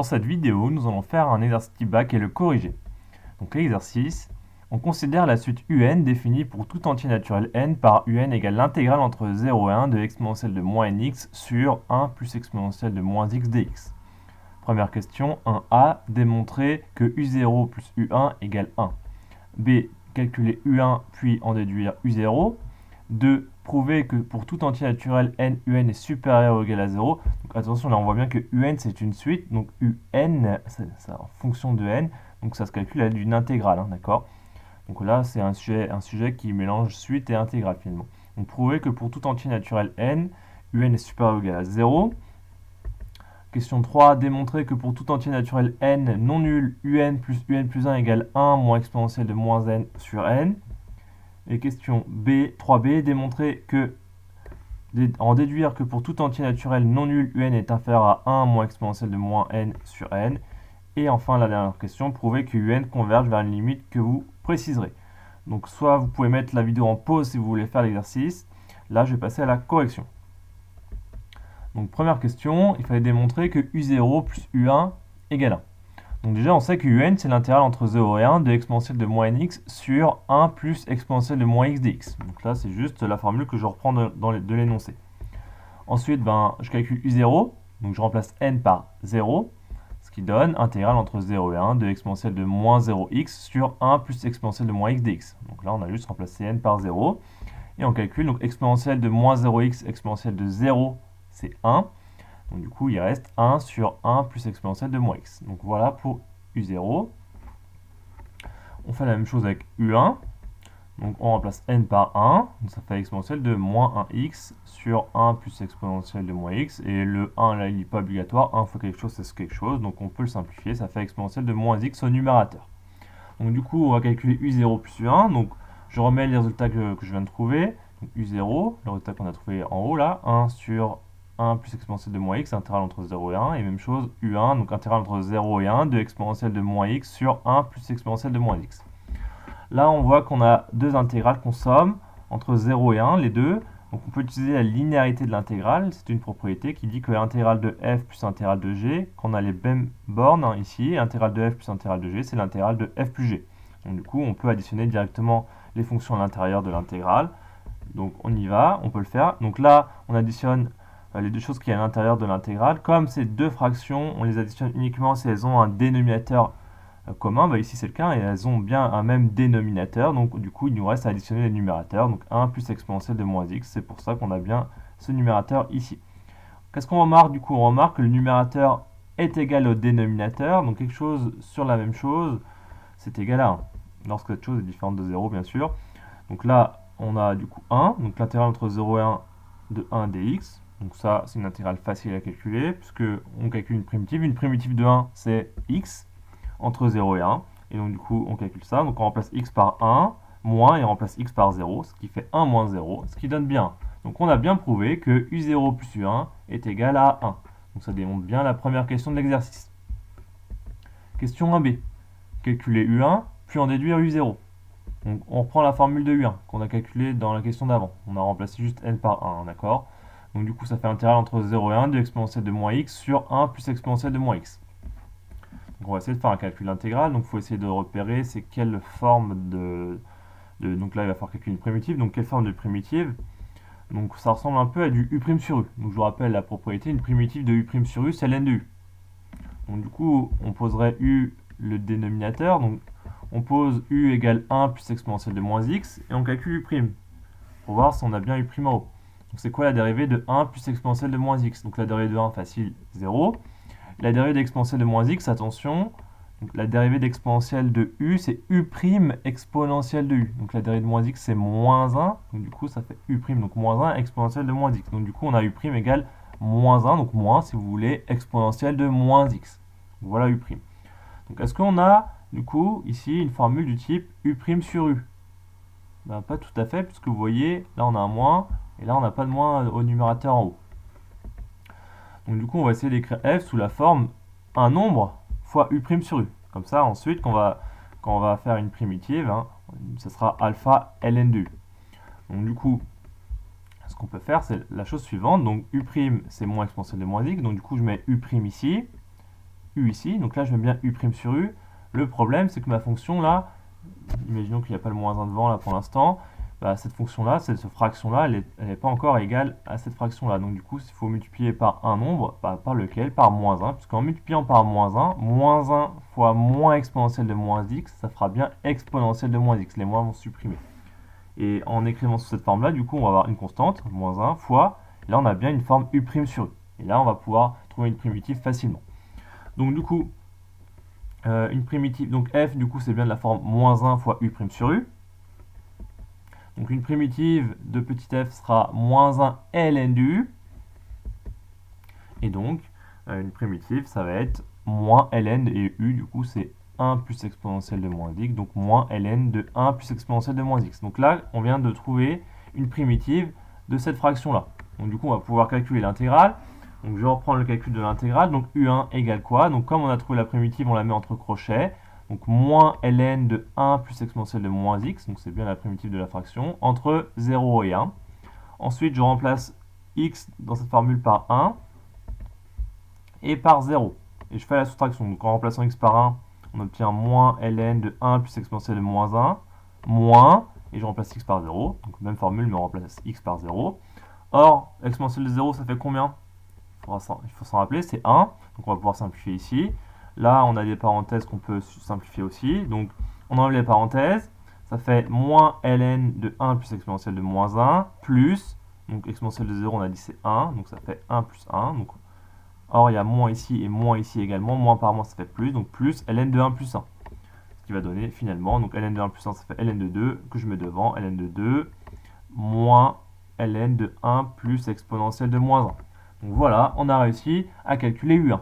Dans cette vidéo, nous allons faire un exercice type bac et le corriger. Donc l'exercice, on considère la suite un définie pour tout entier naturel n par un égale l'intégrale entre 0 et 1 de exponentielle de moins nx sur 1 plus exponentielle de moins x dx. Première question, 1a, démontrer que u0 plus u1 égale 1. B, calculer u1 puis en déduire u0. 2. Prouver que pour tout entier naturel n, un est supérieur ou égal à 0. Donc attention, là on voit bien que un c'est une suite, donc un, c'est en fonction de n, donc ça se calcule à l'aide d'une intégrale, d'accord. Donc là c'est un sujet qui mélange suite et intégrale finalement. Donc prouver que pour tout entier naturel n, un est supérieur ou égal à 0. Question 3, démontrer que pour tout entier naturel n non nul, un plus 1 égale 1 moins exponentielle de moins n sur n. Et question B, 3b, démontrer que en déduire que pour tout entier naturel non nul, un est inférieur à 1 moins exponentielle de moins n sur n. Et enfin, la dernière question, prouver que un converge vers une limite que vous préciserez. Donc soit vous pouvez mettre la vidéo en pause si vous voulez faire l'exercice. Là, je vais passer à la correction. Donc première question, il fallait démontrer que u0 plus u1 égale 1. Donc déjà, on sait que un, c'est l'intégrale entre 0 et 1 de exponentielle de moins nx sur 1 plus exponentielle de moins x dx. Donc là, c'est juste la formule que je reprends de l'énoncé. Ensuite, je calcule u0, donc je remplace n par 0, ce qui donne intégrale entre 0 et 1 de exponentielle de moins 0x sur 1 plus exponentielle de moins x dx. Donc là, on a juste remplacé n par 0. Et on calcule, donc exponentielle de moins 0x, exponentielle de 0, c'est 1. Donc du coup, il reste 1 sur 1 plus exponentielle de moins x. Donc voilà pour u0. On fait la même chose avec u1. Donc on remplace n par 1. Donc ça fait exponentielle de moins 1x sur 1 plus exponentielle de moins x. Et le 1 là, il n'est pas obligatoire. 1 fois quelque chose, c'est quelque chose. Donc on peut le simplifier. Ça fait exponentielle de moins x au numérateur. Donc du coup, on va calculer u0 plus u1. Donc je remets les résultats que je viens de trouver. Donc u0, le résultat qu'on a trouvé en haut là, 1 sur 1 plus exponentielle de moins x, intégrale entre 0 et 1, et même chose, u1, donc intégrale entre 0 et 1 de exponentielle de moins x sur 1 plus exponentielle de moins x. Là, on voit qu'on a deux intégrales qu'on somme entre 0 et 1, les deux. Donc on peut utiliser la linéarité de l'intégrale, c'est une propriété qui dit que l'intégrale de f plus intégrale de g, qu'on a les mêmes bornes ici, intégrale de f plus intégrale de g, c'est l'intégrale de f plus g. Donc du coup, on peut additionner directement les fonctions à l'intérieur de l'intégrale. Donc on y va, on peut le faire. Donc là, on additionne les deux choses qui sont à l'intérieur de l'intégrale. Comme ces deux fractions, on les additionne uniquement si elles ont un dénominateur commun. Ici c'est le cas et elles ont bien un même dénominateur. Donc du coup, il nous reste à additionner les numérateurs. Donc 1 plus exponentielle de moins x. C'est pour ça qu'on a bien ce numérateur ici. Qu'est-ce qu'on remarque du coup? On remarque que le numérateur est égal au dénominateur. Donc quelque chose sur la même chose, c'est égal à 1. Lorsque cette chose est différente de 0, bien sûr. Donc là, on a du coup 1, donc l'intégrale entre 0 et 1 de 1 dx. Donc ça, c'est une intégrale facile à calculer, puisque on calcule une primitive. Une primitive de 1, c'est x, entre 0 et 1. Et donc du coup, on calcule ça. Donc on remplace x par 1, moins, et on remplace x par 0, ce qui fait 1 moins 0, ce qui donne bien 1. Donc on a bien prouvé que u0 plus u1 est égal à 1. Donc ça démontre bien la première question de l'exercice. Question 1b. Calculer u1, puis en déduire u0. Donc on reprend la formule de u1 qu'on a calculée dans la question d'avant. On a remplacé juste n par 1, d'accord? Donc du coup ça fait intégrale entre 0 et 1 de exponentielle de moins x sur 1 plus exponentielle de moins x. Donc on va essayer de faire un calcul intégral. Donc il faut essayer de repérer c'est quelle forme donc là il va falloir calculer une primitive. Donc quelle forme de primitive? Donc ça ressemble un peu à du u' sur u. Donc je vous rappelle la propriété, une primitive de u' sur u c'est ln de u. Donc du coup on poserait u le dénominateur. Donc on pose u égale 1 plus exponentielle de moins x, et on calcule u', pour voir si on a bien u' en haut. Donc c'est quoi la dérivée de 1 plus exponentielle de moins x? Donc la dérivée de 1, facile, 0. La dérivée d'exponentielle de moins x, attention, donc la dérivée d'exponentielle de u, c'est u' exponentielle de u. Donc la dérivée de moins x, c'est moins 1, donc du coup ça fait u', donc moins 1 exponentielle de moins x. Donc du coup on a u' égale moins 1, donc moins, si vous voulez, exponentielle de moins x. Donc voilà u'. Donc est-ce qu'on a du coup ici une formule du type u' sur u? Pas tout à fait, puisque vous voyez, là on a un moins, et là on n'a pas de moins au numérateur en haut. Donc du coup on va essayer d'écrire f sous la forme un nombre fois u' sur u. Comme ça ensuite quand on va faire une primitive, ça sera alpha ln de u. Donc du coup, ce qu'on peut faire c'est la chose suivante, donc u' c'est moins exponentielle de moins x, donc du coup je mets u' ici, u ici. Donc là, je mets bien u' sur u. Le problème, c'est que ma fonction là, imaginons qu'il n'y a pas le moins 1 devant là pour l'instant, bah, cette fonction-là, cette fraction-là, elle n'est pas encore égale à cette fraction-là. Donc du coup, il faut multiplier par un nombre, par lequel? Par moins 1, puisqu'en multipliant par moins 1 fois moins exponentielle de moins x, ça fera bien exponentielle de moins x. Les moins vont se supprimer. Et en écrivant sous cette forme-là, du coup, on va avoir une constante, moins 1 fois, là on a bien une forme u' sur u. Et là, on va pouvoir trouver une primitive facilement. Donc du coup, une primitive, donc f, du coup, c'est bien de la forme moins 1 fois u' sur u. Donc une primitive de petit f sera moins 1 ln de u. Et donc, une primitive, ça va être moins ln et u, du coup, c'est 1 plus exponentielle de moins x, donc moins ln de 1 plus exponentielle de moins x. Donc là, on vient de trouver une primitive de cette fraction-là. Donc du coup, on va pouvoir calculer l'intégrale. Donc je vais reprendre le calcul de l'intégrale. Donc u1 égale quoi? Donc comme on a trouvé la primitive, on la met entre crochets. Donc moins ln de 1 plus exponentielle de moins x, donc c'est bien la primitive de la fraction, entre 0 et 1. Ensuite, je remplace x dans cette formule par 1 et par 0. Et je fais la soustraction. Donc en remplaçant x par 1, on obtient moins ln de 1 plus exponentielle de moins 1, moins, et je remplace x par 0. Donc même formule, mais on remplace x par 0. Or, exponentielle de 0, ça fait combien? Il faut s'en rappeler, c'est 1. Donc on va pouvoir simplifier ici. Là, on a des parenthèses qu'on peut simplifier aussi. Donc on enlève les parenthèses. Ça fait moins ln de 1 plus exponentielle de moins 1, plus, donc exponentielle de 0, on a dit c'est 1, donc ça fait 1 plus 1. Donc, or, il y a moins ici et moins ici également. Moins par moins, ça fait plus, donc plus ln de 1 plus 1. Ce qui va donner finalement, donc ln de 1 plus 1, ça fait ln de 2, que je mets devant, ln de 2, moins ln de 1 plus exponentielle de moins 1. Donc voilà, on a réussi à calculer U1.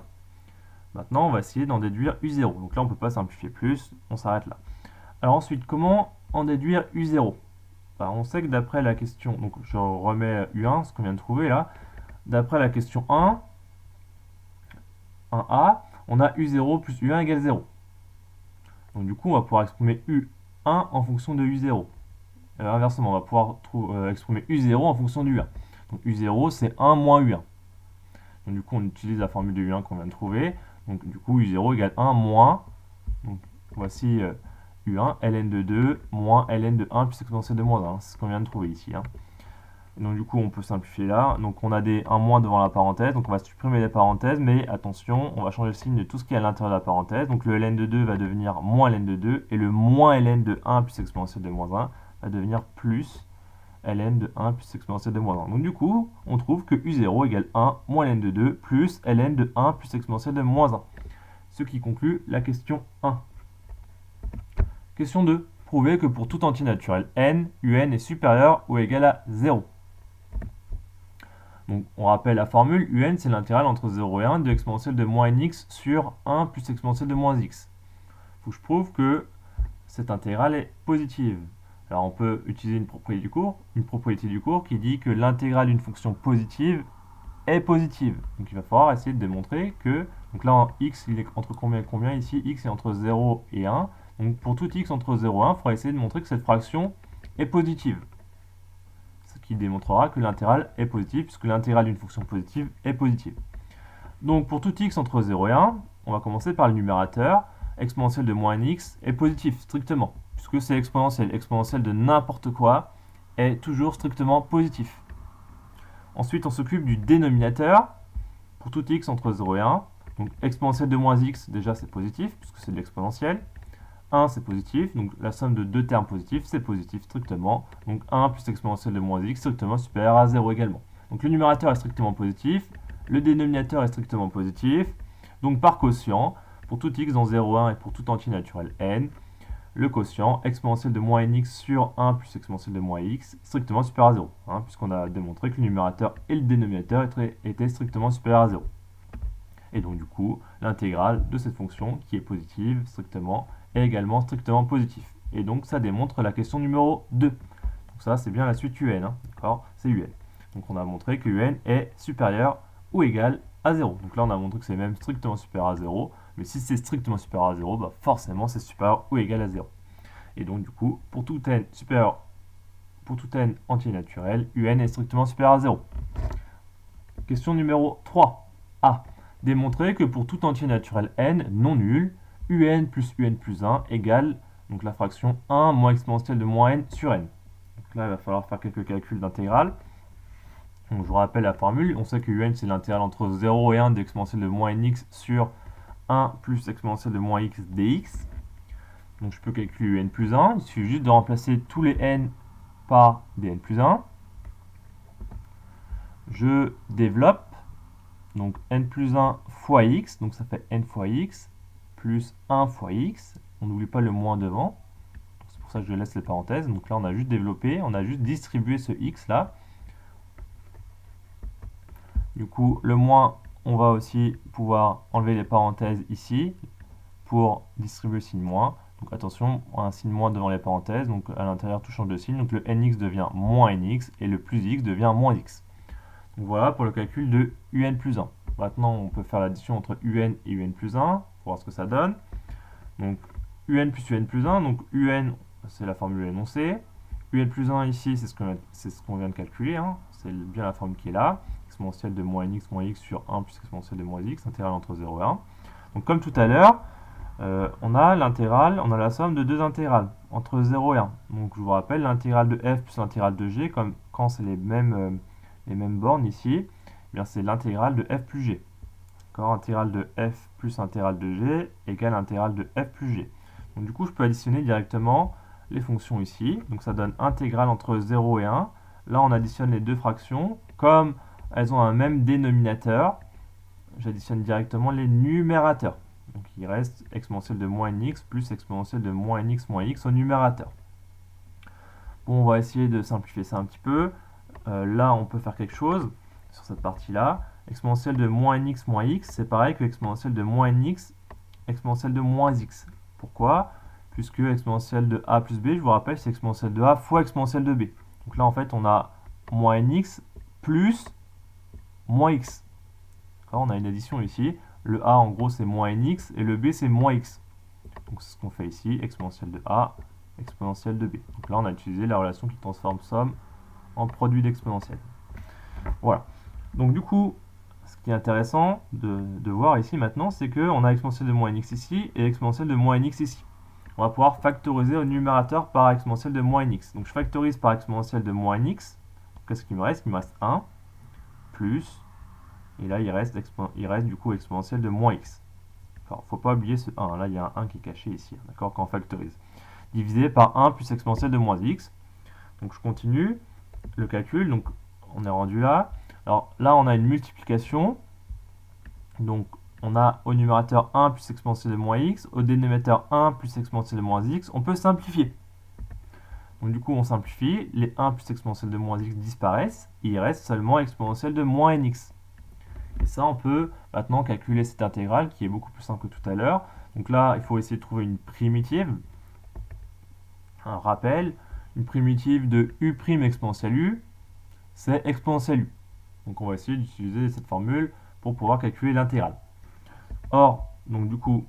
Maintenant, on va essayer d'en déduire U0. Donc là, on ne peut pas simplifier plus, on s'arrête là. Alors ensuite, comment en déduire U0? On sait que d'après la question, donc je remets U1, ce qu'on vient de trouver là, d'après la question 1a, on a U0 plus U1 égale 0. Donc du coup, on va pouvoir exprimer U1 en fonction de U0. Inversement, on va pouvoir exprimer U0 en fonction de U1. Donc U0, c'est 1 moins U1. Donc du coup, on utilise la formule de U1 qu'on vient de trouver. Donc du coup, U0 égale 1 moins, donc voici U1, ln de 2 moins ln de 1 plus exponentielle de moins 1. C'est ce qu'on vient de trouver ici. Donc du coup, on peut simplifier là. Donc on a des 1 moins devant la parenthèse. Donc on va supprimer les parenthèses. Mais attention, on va changer le signe de tout ce qui est à l'intérieur de la parenthèse. Donc le ln de 2 va devenir moins ln de 2. Et le moins ln de 1 plus exponentielle de moins 1 va devenir plus ln de 1 plus exponentielle de moins 1. Donc du coup, on trouve que U0 égale 1 moins ln de 2 plus ln de 1 plus exponentielle de moins 1. Ce qui conclut la question 1. Question 2. Prouver que pour tout entier naturel n, un est supérieur ou égal à 0. Donc on rappelle la formule, un c'est l'intégrale entre 0 et 1 de exponentielle de moins nx sur 1 plus exponentielle de moins x. Il faut que je prouve que cette intégrale est positive. Alors on peut utiliser une propriété du cours qui dit que l'intégrale d'une fonction positive est positive. Donc il va falloir essayer de démontrer que, donc là x il est entre combien et combien ici? X est entre 0 et 1. Donc pour tout x entre 0 et 1, il faudra essayer de montrer que cette fraction est positive. Ce qui démontrera que l'intégrale est positive, puisque l'intégrale d'une fonction positive est positive. Donc pour tout x entre 0 et 1, on va commencer par le numérateur. Exponentielle de moins x est positif, strictement, puisque c'est exponentielle. Exponentielle de n'importe quoi est toujours strictement positif. Ensuite, on s'occupe du dénominateur. Pour tout x entre 0 et 1, donc exponentielle de moins x, déjà c'est positif, puisque c'est de l'exponentielle. 1 c'est positif, donc la somme de deux termes positifs, c'est positif strictement. Donc 1 plus exponentielle de moins x, strictement supérieur à 0 également. Donc le numérateur est strictement positif, le dénominateur est strictement positif. Donc par quotient, pour tout x dans 0,1 et pour tout entier naturel n, le quotient exponentielle de moins nx sur 1 plus exponentielle de moins x strictement supérieur à 0, puisqu'on a démontré que le numérateur et le dénominateur étaient strictement supérieurs à 0. Et donc du coup, l'intégrale de cette fonction qui est positive strictement est également strictement positif. Et donc ça démontre la question numéro 2. Donc ça c'est bien la suite un, d'accord? C'est un. Donc on a montré que un est supérieur ou égal à 0. Donc là on a montré que c'est même strictement supérieur à 0. Mais si c'est strictement supérieur à 0, bah forcément c'est supérieur ou égal à 0. Et donc du coup, pour tout n supérieur, pour tout n entier naturel, un est strictement supérieur à 0. Question numéro 3. A. Démontrer que pour tout entier naturel n non nul, un plus 1 égale donc la fraction 1 moins exponentielle de moins n sur n. Donc là, il va falloir faire quelques calculs d'intégrale. Donc je vous rappelle la formule. On sait que un c'est l'intégrale entre 0 et 1 de l'exponentielle de moins nx sur 1 plus exponentielle de moins x dx. Donc je peux calculer un plus 1. Il suffit juste de remplacer tous les n par des n plus 1. Je développe. Donc n plus 1 fois x, donc ça fait n fois x, plus 1 fois x. On n'oublie pas le moins devant. C'est pour ça que je laisse les parenthèses. Donc là, on a juste développé, on a juste distribué ce x là. Du coup, le moins, on va aussi pouvoir enlever les parenthèses ici pour distribuer le signe moins. Donc attention, on a un signe moins devant les parenthèses, donc à l'intérieur tout change de signe. Donc le nx devient moins nx et le plus x devient moins x. Donc voilà pour le calcul de un plus 1. Maintenant, on peut faire l'addition entre un et un plus 1 pour voir ce que ça donne. Donc un plus un plus 1, donc un c'est la formule énoncée. Un plus 1 ici, c'est ce qu'on vient de calculer, hein. C'est bien la formule qui est là. Exponentielle de moins x sur 1 plus exponentielle de moins x, intégrale entre 0 et 1. Donc comme tout à l'heure, on a l'intégrale, on a la somme de deux intégrales entre 0 et 1. Donc je vous rappelle, l'intégrale de f plus l'intégrale de g, comme quand c'est les mêmes bornes ici, eh c'est l'intégrale de f plus g. Intégrale de f plus intégrale de g égale intégrale de f plus g. Donc du coup, je peux additionner directement les fonctions ici. Donc ça donne intégrale entre 0 et 1. Là, on additionne les deux fractions. Comme elles ont un même dénominateur, j'additionne directement les numérateurs. Donc il reste exponentielle de moins nx plus exponentielle de moins nx moins x au numérateur. Bon, on va essayer de simplifier ça un petit peu. Là, on peut faire quelque chose sur cette partie-là. Exponentielle de moins nx moins x, c'est pareil que exponentielle de moins nx, exponentielle de moins x. Pourquoi? Puisque exponentielle de a plus b, je vous rappelle, c'est exponentielle de a fois exponentielle de b. Donc là, en fait, on a moins nx plus moins x. On a une addition ici. Le a, en gros, c'est moins nx et le b, c'est moins x. Donc c'est ce qu'on fait ici, exponentielle de a, exponentielle de b. Donc là, on a utilisé la relation qui transforme somme en produit d'exponentielle. Voilà. Donc du coup, ce qui est intéressant de voir ici maintenant, c'est qu'on a exponentielle de moins nx ici et exponentielle de moins nx ici. On va pouvoir factoriser au numérateur par exponentielle de moins nx. Donc je factorise par exponentielle de moins nx. Qu'est-ce qu'il me reste? Il me reste 1 plus, et là il reste du coup exponentielle de moins x. Alors, faut pas oublier ce 1. Là, il y a un 1 qui est caché ici, d'accord, quand on factorise. Divisé par 1 plus exponentielle de moins x. Donc je continue le calcul. Donc on est rendu là. Alors là, on a une multiplication. Donc on a au numérateur 1 plus exponentielle de moins x, au dénominateur 1 plus exponentielle de moins x. On peut simplifier. Donc du coup, on simplifie. Les 1 plus exponentielle de moins x disparaissent. Et il reste seulement exponentielle de moins nx. Et ça, on peut maintenant calculer cette intégrale qui est beaucoup plus simple que tout à l'heure. Donc là, il faut essayer de trouver une primitive. Un rappel, une primitive de u' exponentielle u, c'est exponentielle u. Donc on va essayer d'utiliser cette formule pour pouvoir calculer l'intégrale. Or, donc du coup,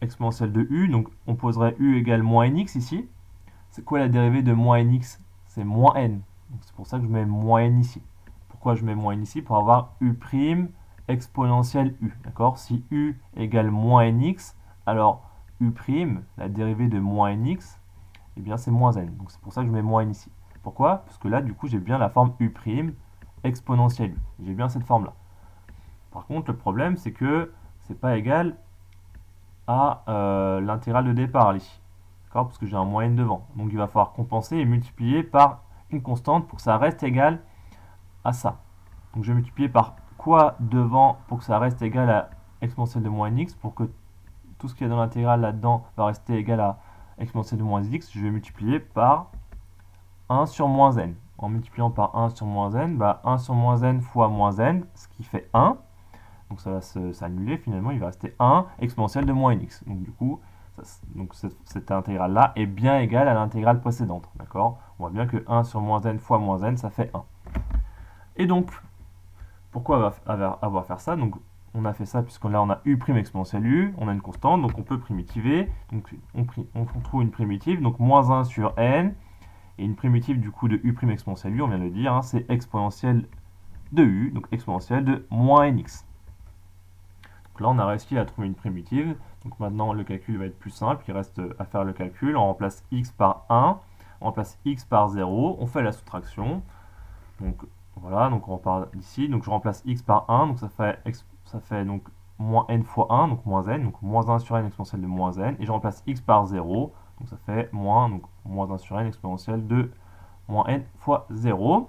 exponentielle de u, donc on poserait u égale moins nx ici. C'est quoi la dérivée de moins nx? C'est moins n. C'est pour ça que je mets moins n ici. Pourquoi je mets moins n ici? Pour avoir u' exponentielle u. D'accord? Si u égale moins nx, alors u', la dérivée de moins nx, eh bien c'est moins n. Donc c'est pour ça que je mets moins n ici. Pourquoi? Parce que là, du coup, j'ai bien la forme u' exponentielle u. J'ai bien cette forme-là. Par contre, le problème, c'est que c'est pas égal à l'intégrale de départ ici. D'accord? Parce que j'ai un moins n devant. Donc il va falloir compenser et multiplier par une constante pour que ça reste égal à ça. Donc je vais multiplier par quoi devant pour que ça reste égal à exponentielle de moins x, pour que tout ce qu'il y a dans l'intégrale là-dedans va rester égal à exponentielle de moins x, je vais multiplier par 1 sur moins n. En multipliant par 1 sur moins n, 1 sur moins n fois moins n, ce qui fait 1. Donc ça va s'annuler finalement, il va rester 1 exponentielle de moins x. Donc du coup, cette intégrale-là est bien égale à l'intégrale précédente. D'accord? On voit bien que 1 sur moins n fois moins n, ça fait 1. Et donc, pourquoi avoir à faire ça? Donc, on a fait ça puisque là, on a u' exponentielle u, on a une constante, donc on peut primitiver. Donc, on trouve une primitive, donc moins 1 sur n, et une primitive du coup de u' exponentielle u, on vient de le dire, hein, c'est exponentielle de u, donc exponentielle de moins nx. Donc là, on a réussi à trouver une primitive. Donc maintenant, le calcul va être plus simple. Il reste à faire le calcul. On remplace x par 1, on remplace x par 0, on fait la soustraction. Donc voilà, donc on repart d'ici. Donc je remplace x par 1, donc ça fait donc moins n fois 1, donc moins n, donc moins 1 sur n exponentielle de moins n. Et je remplace x par 0, donc ça fait moins, donc moins 1 sur n exponentielle de moins n fois 0.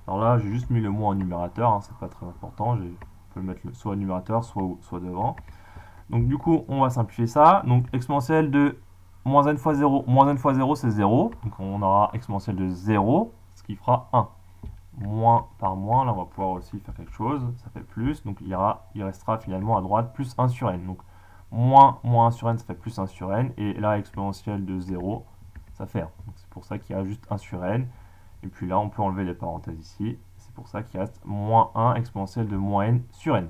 Alors là, j'ai juste mis le moins en numérateur, hein, c'est pas très important. On peut le mettre soit au numérateur, soit devant. Donc du coup, on va simplifier ça. Donc exponentielle de moins n fois 0. Moins n fois 0, c'est 0. Donc on aura exponentielle de 0, ce qui fera 1. Moins par moins, là on va pouvoir aussi faire quelque chose. Ça fait plus. Donc il restera finalement à droite plus 1 sur n. Donc moins 1 sur n, ça fait plus 1 sur n. Et là, exponentielle de 0, ça fait 1. Donc c'est pour ça qu'il y a juste 1 sur n. Et puis là, on peut enlever les parenthèses ici. C'est pour ça qu'il reste moins 1 exponentielle de moins n sur n.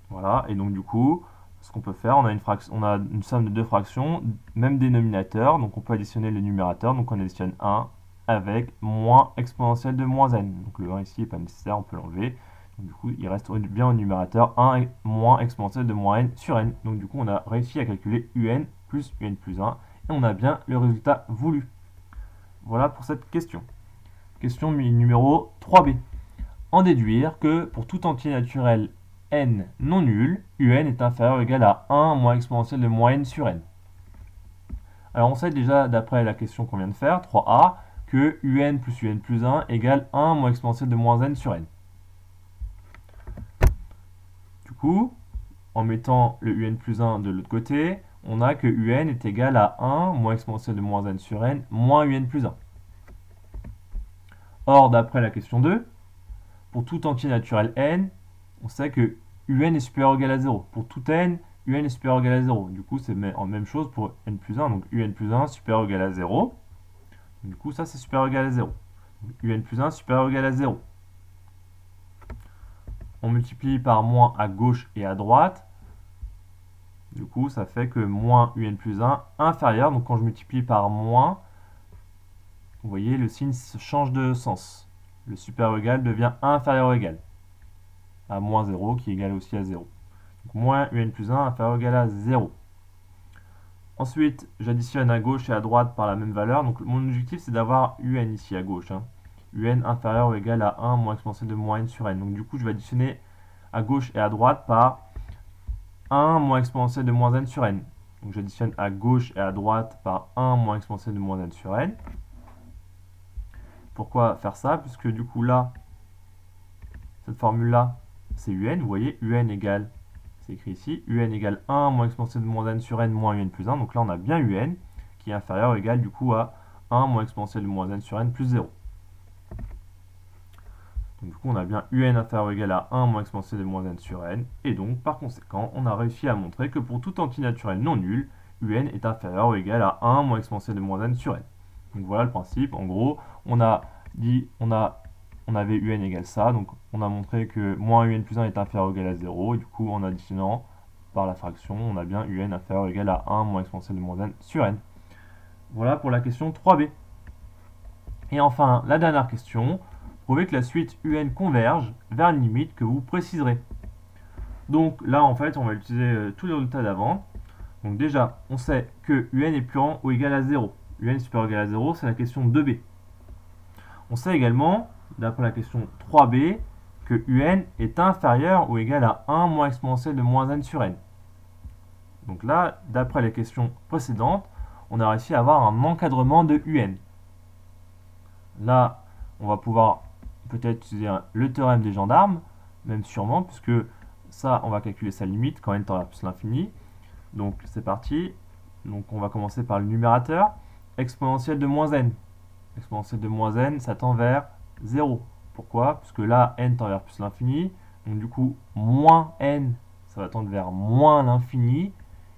Voilà, et donc du coup, ce qu'on peut faire, on a une somme de deux fractions, même dénominateur, donc on peut additionner les numérateurs, donc on additionne 1 avec moins exponentielle de moins n. Donc le 1 ici n'est pas nécessaire, on peut l'enlever. Donc du coup, il reste bien au numérateur 1 moins exponentielle de moins n sur n. Donc du coup, on a réussi à calculer un plus 1, et on a bien le résultat voulu. Voilà pour cette question. Question numéro 3b. En déduire que pour tout entier naturel n non nul, un est inférieur ou égal à 1 moins exponentielle de moins n sur n. Alors on sait déjà, d'après la question qu'on vient de faire, 3a, que un plus 1 égale 1 moins exponentielle de moins n sur n. Du coup, en mettant le un plus 1 de l'autre côté, on a que un est égal à 1 moins exponentielle de moins n sur n moins un plus 1. Or, d'après la question 2, pour tout entier naturel n, on sait que un est supérieur ou égal à 0. Pour tout n, un est supérieur ou égal à 0. Du coup, c'est en même chose pour n plus 1. Donc un plus 1 supérieur ou égal à 0. Du coup, ça, c'est supérieur ou égal à 0. Donc, un plus 1 supérieur ou égal à 0. On multiplie par moins à gauche et à droite. Du coup, ça fait que moins un plus 1 inférieur. Donc quand je multiplie par moins, vous voyez, le signe change de sens. Le supérieur ou égal devient inférieur ou égal à moins 0 qui est égal aussi à 0. Donc moins un plus 1 inférieur ou égal à 0. Ensuite, j'additionne à gauche et à droite par la même valeur. Donc mon objectif, c'est d'avoir un ici à gauche. Un inférieur ou égal à 1 moins exponentielle de moins n sur n. Donc du coup, je vais additionner à gauche et à droite par 1 moins exponentielle de moins n sur n. Donc j'additionne à gauche et à droite par 1 moins exponentielle de moins n sur n. Pourquoi faire ça? Puisque du coup là, cette formule-là, c'est un. Vous voyez, un égale, c'est écrit ici, un égale 1 moins exponentielle de moins n sur n moins un plus 1. Donc là, on a bien un qui est inférieur ou égal du coup à 1 moins exponentielle de moins n sur n plus 0. Donc du coup, on a bien un inférieur ou égal à 1 moins exponentielle de moins n sur n. Et donc, par conséquent, on a réussi à montrer que pour tout entier naturel non nul, un est inférieur ou égal à 1 moins exponentielle de moins n sur n. Donc voilà le principe. En gros, on avait un égale ça. Donc on a montré que moins un plus 1 est inférieur ou égal à 0. Et du coup, en additionnant par la fraction, on a bien un inférieur ou égal à 1 moins exponentielle de moins n sur n. Voilà pour la question 3b. Et enfin, la dernière question. Prouvez que la suite un converge vers une limite que vous préciserez. Donc là, en fait, on va utiliser tous les résultats d'avant. Donc déjà, on sait que un est plus grand ou égal à 0. Un est supérieur ou égal à 0, c'est la question 2b. On sait également, d'après la question 3b, que un est inférieur ou égal à 1 moins exponentielle de moins n sur n. Donc là, d'après les questions précédentes, on a réussi à avoir un encadrement de un. Là, on va pouvoir peut-être utiliser le théorème des gendarmes, même sûrement, puisque ça, on va calculer sa limite quand n tend vers plus l'infini. Donc c'est parti. Donc on va commencer par le numérateur. Exponentielle de moins n. Exponentielle de moins n, ça tend vers 0. Pourquoi? Puisque là, n tend vers plus l'infini. Donc du coup, moins n, ça va tendre vers moins l'infini.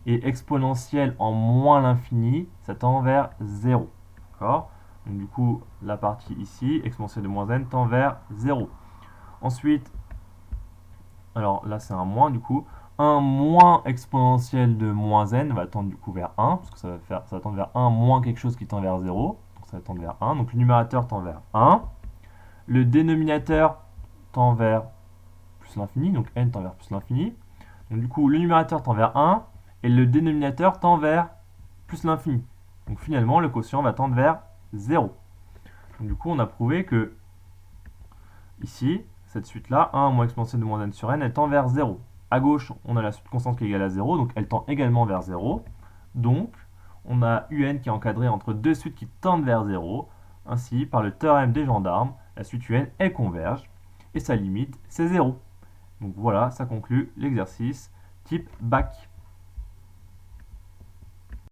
Et exponentielle en moins l'infini, ça tend vers 0. D'accord? Donc du coup, la partie ici, exponentielle de moins n, tend vers 0. Ensuite, alors là c'est un moins du coup, 1 moins exponentielle de moins n va tendre du coup vers 1, parce que ça va tendre vers 1 moins quelque chose qui tend vers 0, donc ça va tendre vers 1, donc le numérateur tend vers 1, le dénominateur tend vers plus l'infini, donc n tend vers plus l'infini, Donc du coup, le numérateur tend vers 1 et le dénominateur tend vers plus l'infini. Donc finalement, le quotient va tendre vers 0. Donc du coup, on a prouvé que ici, cette suite-là, 1 moins exponentielle de moins n sur n, elle tend vers 0. À gauche, on a la suite constante qui est égale à 0, donc elle tend également vers 0. Donc, on a un qui est encadré entre deux suites qui tendent vers 0. Ainsi, par le théorème des gendarmes, la suite un, elle converge, et sa limite, c'est 0. Donc voilà, ça conclut l'exercice type bac.